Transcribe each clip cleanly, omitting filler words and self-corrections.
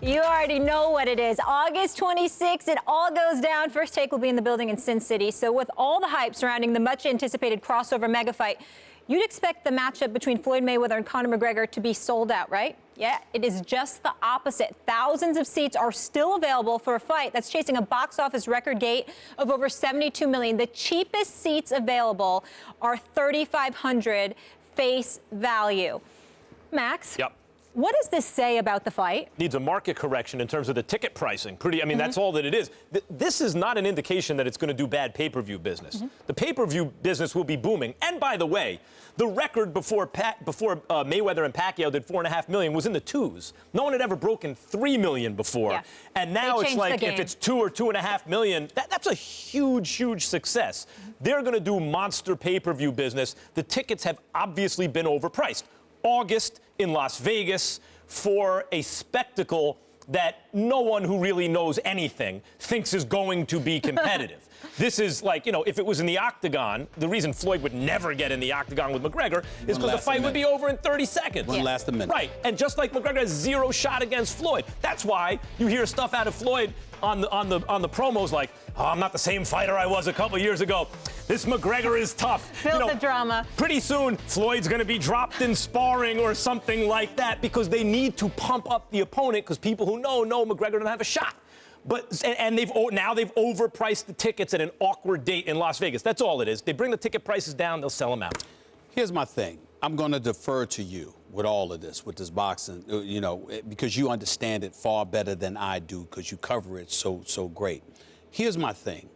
You already know what it is. August 26th, it all goes down. First Take will be in the building in Sin City. So with all the hype surrounding the much-anticipated crossover mega fight, you'd expect the matchup between Floyd Mayweather and Conor McGregor to be sold out, right? Yeah, it is just the opposite. Thousands of seats are still available for a fight that's chasing a box office record gate of over 72 million. The cheapest seats available are $3,500 face value. Max? Yep. What does this say about the fight? Needs a market correction in terms of the ticket pricing. That's all that it is. This is not an indication that it's going to do bad pay-per-view business. The pay-per-view business will be booming. And by the way, the record before Mayweather and Pacquiao did $4.5 million was in the twos. No one had ever broken $3 million before. Yeah. And now it's like if it's $2 or $2.5 million, that's a huge, huge success. They're going to do monster pay-per-view business. The tickets have obviously been overpriced. August in Las Vegas for a spectacle that no one who really knows anything thinks is going to be competitive. This is like, if it was in the octagon, the reason Floyd would never get in the octagon with McGregor is because the fight would be over in 30 seconds. Wouldn't last a minute. Right, and just like McGregor has zero shot against Floyd. That's why you hear stuff out of Floyd on the promos like, oh, I'm not the same fighter I was a couple years ago. This McGregor is tough. Build the drama. Pretty soon, Floyd's going to be dropped in sparring or something like that because they need to pump up the opponent because people who know McGregor doesn't have a shot. And they've overpriced the tickets at an awkward date in Las Vegas. That's all it is. They bring the ticket prices down, they'll sell them out. Here's my thing. I'm going to defer to you with all of this, with this boxing, because you understand it far better than I do because you cover it so great. Here's my thing.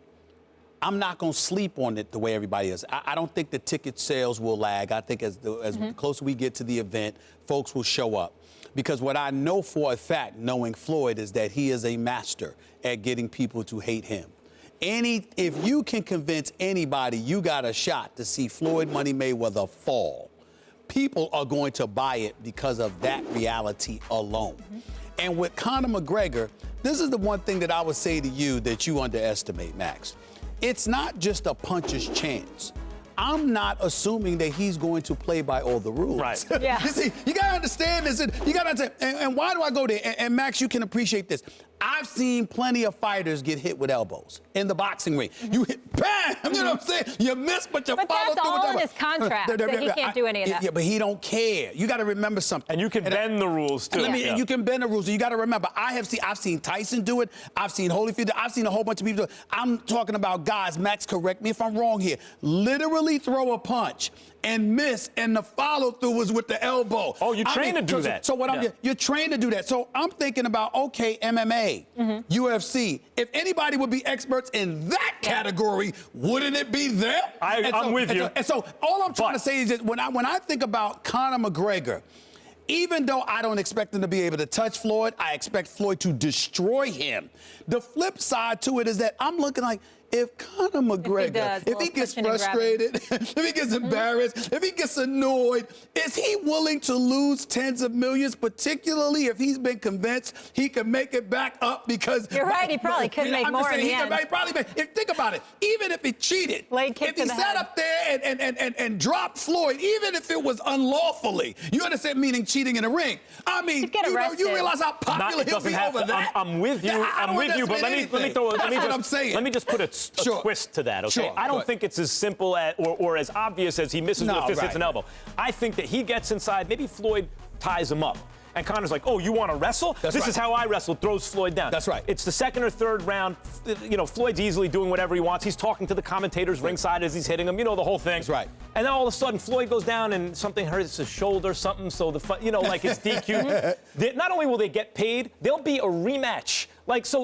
I'm not going to sleep on it the way everybody is. I don't think the ticket sales will lag. I think as the closer we get to the event, folks will show up. Because what I know for a fact, knowing Floyd, is that he is a master at getting people to hate him. If you can convince anybody you got a shot to see Floyd Money Mayweather fall, people are going to buy it because of that reality alone. And with Conor McGregor, this is the one thing that I would say to you that you underestimate, Max. It's not just a puncher's chance. I'm not assuming that he's going to play by all the rules. Right. Yeah. You see, you got to understand this. You got to understand. And why do I go there? And Max, you can appreciate this. I've seen plenty of fighters get hit with elbows in the boxing ring. You hit, bam! You know what I'm saying? You miss, but you follow through with that. But that's all in his contract, that he can't do any of that. Yeah, but he don't care. You got to remember something. And you can bend the rules, too. And you can bend the rules. You got to remember, I've seen Tyson do it. I've seen Holyfield do it. I've seen a whole bunch of people do it. I'm talking about guys, Max, correct me if I'm wrong here, literally throw a punch and miss, and the follow-through was with the elbow. Oh, you trained to do that. So you're trained to do that. So I'm thinking about, okay, MMA, UFC. If anybody would be experts in that category, wouldn't it be them? I'm with you. And so all I'm trying to say is that when I think about Conor McGregor, even though I don't expect him to be able to touch Floyd, I expect Floyd to destroy him. The flip side to it is that I'm looking like, if Conor McGregor, if he gets frustrated, if he gets embarrassed, if he gets annoyed, is he willing to lose tens of millions, particularly if he's been convinced he can make it back up because... You're right, he probably could make more in the end. Think about it. Even if he cheated, if he sat up there and dropped Floyd, even if it was unlawfully, you understand, meaning cheating in a ring. I mean, you realize how popular he'll be over that? I'm with you. But let me just put a twist to that, okay? Sure, I don't think it's as simple or as obvious as he misses with a fist, hits an elbow. I think that he gets inside, maybe Floyd ties him up. And Conor's like, oh, you want to wrestle? This is how I wrestle, throws Floyd down. That's right. It's the second or third round. Floyd's easily doing whatever he wants. He's talking to the commentators ringside as he's hitting him. You know the whole thing. That's right. And then all of a sudden, Floyd goes down and something hurts his shoulder or something, so like it's DQ. Not only will they get paid, there'll be a rematch.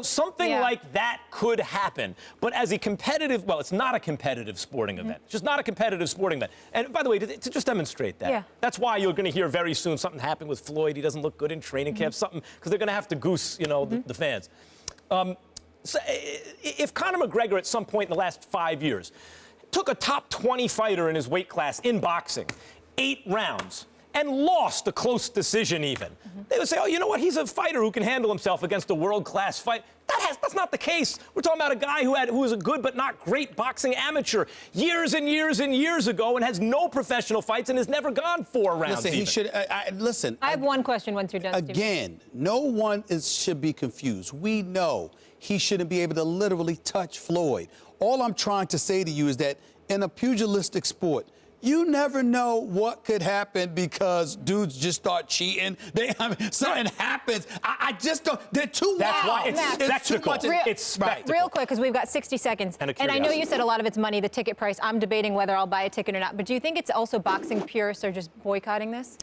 Something like that could happen. But as a competitive, it's not a competitive sporting event. It's just not a competitive sporting event. And by the way, to just demonstrate that, that's why you're going to hear very soon something happened with Floyd. He doesn't look good in training camp, something, because they're going to have to goose, the fans. So if Conor McGregor at some point in the last 5 years took a top 20 fighter in his weight class in boxing, 8 rounds, and lost a close decision even, they would say, oh, you know what? He's a fighter who can handle himself against a world-class fight. That That's not the case. We're talking about a guy who was a good but not great boxing amateur years and years and years ago and has no professional fights and has never gone 4 rounds. Listen, he should. Listen. I have one question once you're done, Steve. Again, no one should be confused. We know he shouldn't be able to literally touch Floyd. All I'm trying to say to you is that in a pugilistic sport, you never know what could happen because dudes just start cheating. Something happens. I just don't. They're too wild. That's why it's spectacle. It's spectacle. Real quick, because we've got 60 seconds. And I know you said a lot of it's money, the ticket price. I'm debating whether I'll buy a ticket or not. But do you think it's also boxing purists are just boycotting this?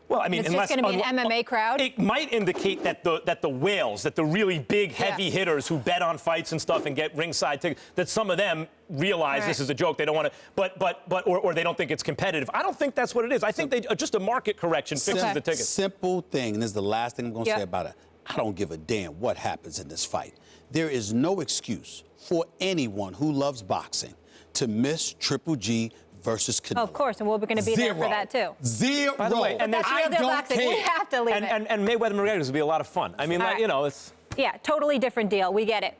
Well, I mean, it's just going to be an MMA crowd. It might indicate that the whales, that the really big, heavy hitters who bet on fights and stuff and get ringside tickets, that some of them realize this is a joke. They don't want to, or they don't think it's competitive. I don't think that's what it is. I think just a market correction fixes the tickets. Simple thing, and this is the last thing I'm going to say about it. I don't give a damn what happens in this fight. There is no excuse for anyone who loves boxing to miss Triple G versus Canelo. Of course, and we're going to be there for that too. Zero. By the way, and that's real deal boxing. We have to leave it. And Mayweather-McGregor is going to be a lot of fun. I mean, you know, it's... Yeah, totally different deal. We get it.